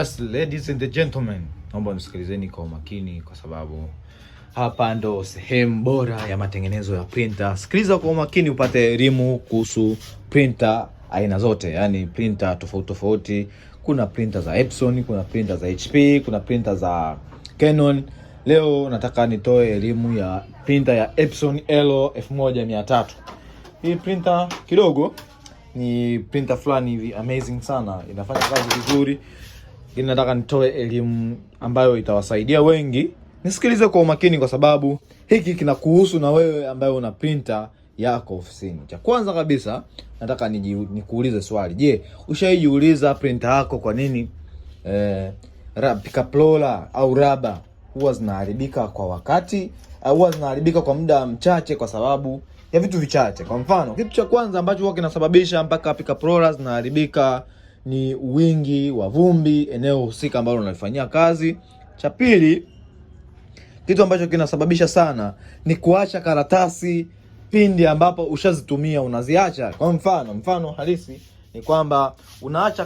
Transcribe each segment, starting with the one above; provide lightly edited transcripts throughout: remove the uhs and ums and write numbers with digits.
Yes, ladies and gentlemen, naomba nisikilizeni kwa umakini kwa sababu hapa ndo sehemu bora ya matengenezo ya printer. Sikiliza kwa umakini upate elimu kuhusu printer aina zote, yani printer tofauti tofauti. Kuna printer za Epson, kuna printer za HP, kuna printer za Canon. Leo nataka nitoe elimu ya printer ya Epson L1300. Hii printer kidogo ni printer fulani hivi amazing sana, inafanya kazi vizuri. Nataka nitoe elimu ambayo itawasaidia wengi. Nisikilize kwa umakini kwa sababu hiki kinakuhusu na wewe ambaye una printer yako ofisini. Cha kwanza kabisa nataka nikuulize swali. Je, ushaijiuliza printer yako kwa nini pickup roller au rubber huwa zinaharibika kwa wakati au huwa zinaharibika kwa muda mchache kwa sababu ya vitu vichache? Kwa mfano, kitu cha kwanza ambacho huwa kinasababisha mpaka pickup rollers zinaharibika ni wingi wa vumbi eneo husika ambalo unalifanyia kazi. Cha pili, kitu ambacho kinasababisha sana ni kuacha karatasi pindi ambapo ushazitumia unaziacha. Kwa mfano halisi ni kwamba unaacha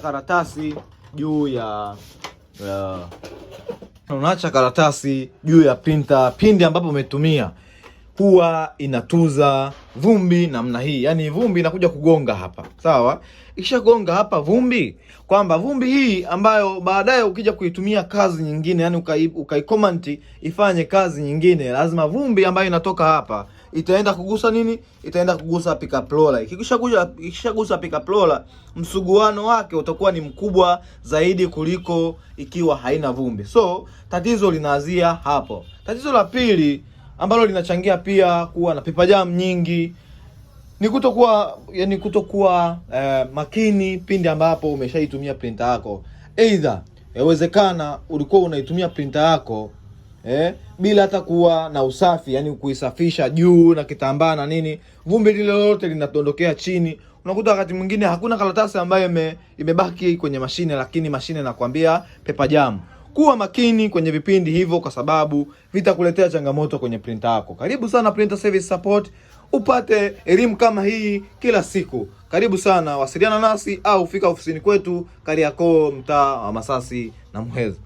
karatasi juu ya printer pindi ambapo umetumia, huwa inatuza vumbi namna hii. Yani vumbi inakuja kugonga hapa, sawa? Ikisha gonga hapa vumbi, kwamba vumbi hii ambayo baadaye ukija kuitumia kazi nyingine, yani ukaikomandi ifanye kazi nyingine, lazima vumbi ambayo inatoka hapa itaenda kugusa nini? Itaenda kugusa pickup roller. Ikishagusa pickup roller, msuguano wake utakuwa ni mkubwa zaidi kuliko ikiwa haina vumbi. So tatizo linaanzia hapo. Tatizo la pili ambalo linachangia pia kuwa na paper jam nyingi ni kutokuwa makini pindi ambapo umeshaitumia printer yako. Either yawezekana ulikuwa unaitumia printer yako bila hata kuwa na usafi, yani kuisafisha juu na kitambaa na nini, vumbi lile lote linadondokea chini. Unakuta wakati mwingine hakuna karatasi ambayo imebaki kwenye mashine, lakini mashine inakwambia paper jam. Kuwa makini kwenye vipindi hivyo kwa sababu vitakuletea changamoto kwenye printer yako. Karibu sana Printer Service Support, upate elimu kama hii kila siku. Karibu sana, wasiliana nasi au fika ofisini kwetu Kariakoo, mtaa wa Masasi na Muheza.